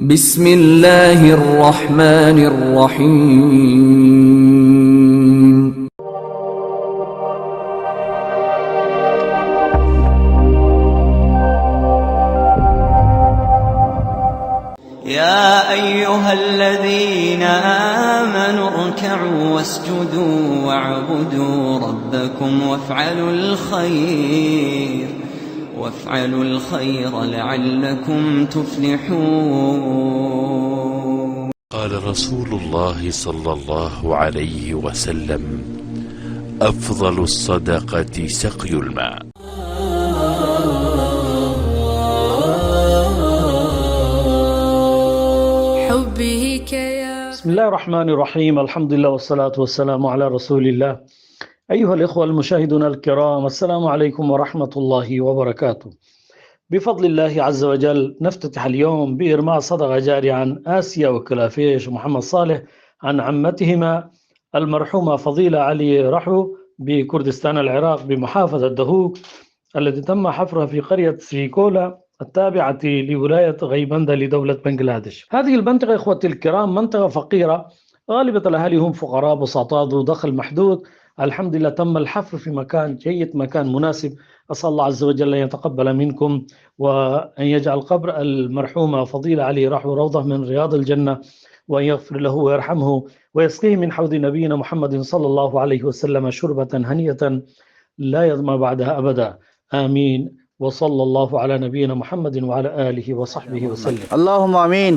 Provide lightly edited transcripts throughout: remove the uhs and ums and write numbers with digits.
بسم الله الرحمن الرحيم يا أيها الذين آمنوا اركعوا واسجدوا واعبدوا ربكم وافعلوا الخير لعلكم تفلحون. قال رسول الله صلى الله عليه وسلم: أفضل الصدقة سقي الماء. بسم الله الرحمن الرحيم. الحمد لله والصلاة والسلام على رسول الله. أيها الإخوة المشاهدون الكرام، السلام عليكم ورحمة الله وبركاته. بفضل الله عز وجل نفتتح اليوم بإرماء صدقة جارية عن آسيا وكلافيش ومحمد صالح عن عمتهما المرحومة فضيلة علي رحو بكردستان العراق بمحافظة دهوك، التي تم حفرها في قرية سريكولا التابعة لولاية غيبندا لدولة بنغلاديش. هذه المنطقة إخوتي الكرام منطقة فقيرة، غالبة الأهالي هم فقراء بسطاء ذو دخل محدود. الحمد لله تم الحفر في مكان جيد، مكان مناسب. أسأل الله عز وجل أن يتقبل منكم وأن يجعل قبر المرحومة فضيلة علي رحو روضة من رياض الجنة، وأن يغفر له ويرحمه ويسقيه من حوض نبينا محمد صلى الله عليه وسلم شربة هنية لا يظمأ بعدها أبدا، آمين. وصلى الله على نبينا محمد وعلى آله وصحبه وسلم. اللهم آمين.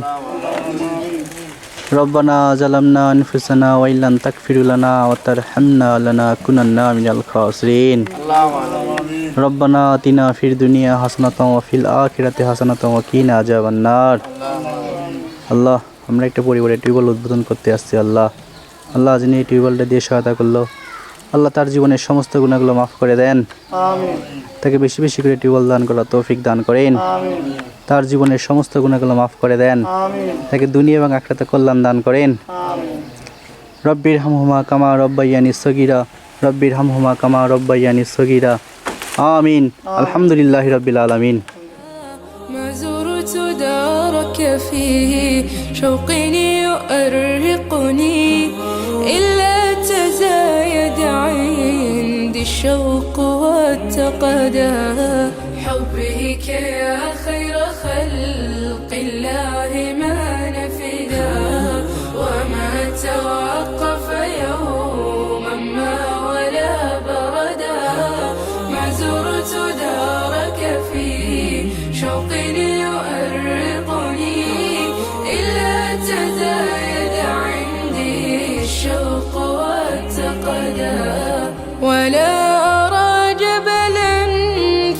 ربنا ظلمنا أنفسنا وإن لم تغفر لنا وترحمنا لنكونن من الخاسرين. ربنا آتنا في الدنيا حسنة وفي الآخرة حسنة وقنا عذاب النار. আল্লাহ, আমরা একটা পরিবারে টিউবওয়েল উদ্বোধন করতে আসছি। আল্লাহ যিনি এই টিউবওয়েলটা দিয়ে সহায়তা করলো, আল্লাহ তার জীবনের সমস্ত গুনাহগুলো মাফ করে দেন। আমিন। তাকে বেশি বেশি করে টিউবওয়েল দান করার তৌফিক দান করেন। আমিন। তার জীবনের সমস্ত গুনাহগুলো মাফ করে দেন। আমিন। তাকে দুনিয়া এবং আখিরাতে কল্যাণ দান করেন। আমিন। রব্বির হামহুমা কামা রব্বায়ানি সগীরা, রব্বির হামহুমা কামা রব্বায়ানি সগীরা। আমিন। আলহামদুলিল্লাহি রাব্বিল আলামিন। فيه شوقي يؤرقني إلا تزايد عندي الشوق والتقدى. حبك يا خير خلق الله ما نفدا، وما توقف يوما ما ولا بردا. ما زرت دارك فيه شوقي ولا أرى جبلا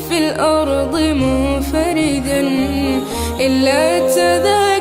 في الأرض منفردا إلا تذاكر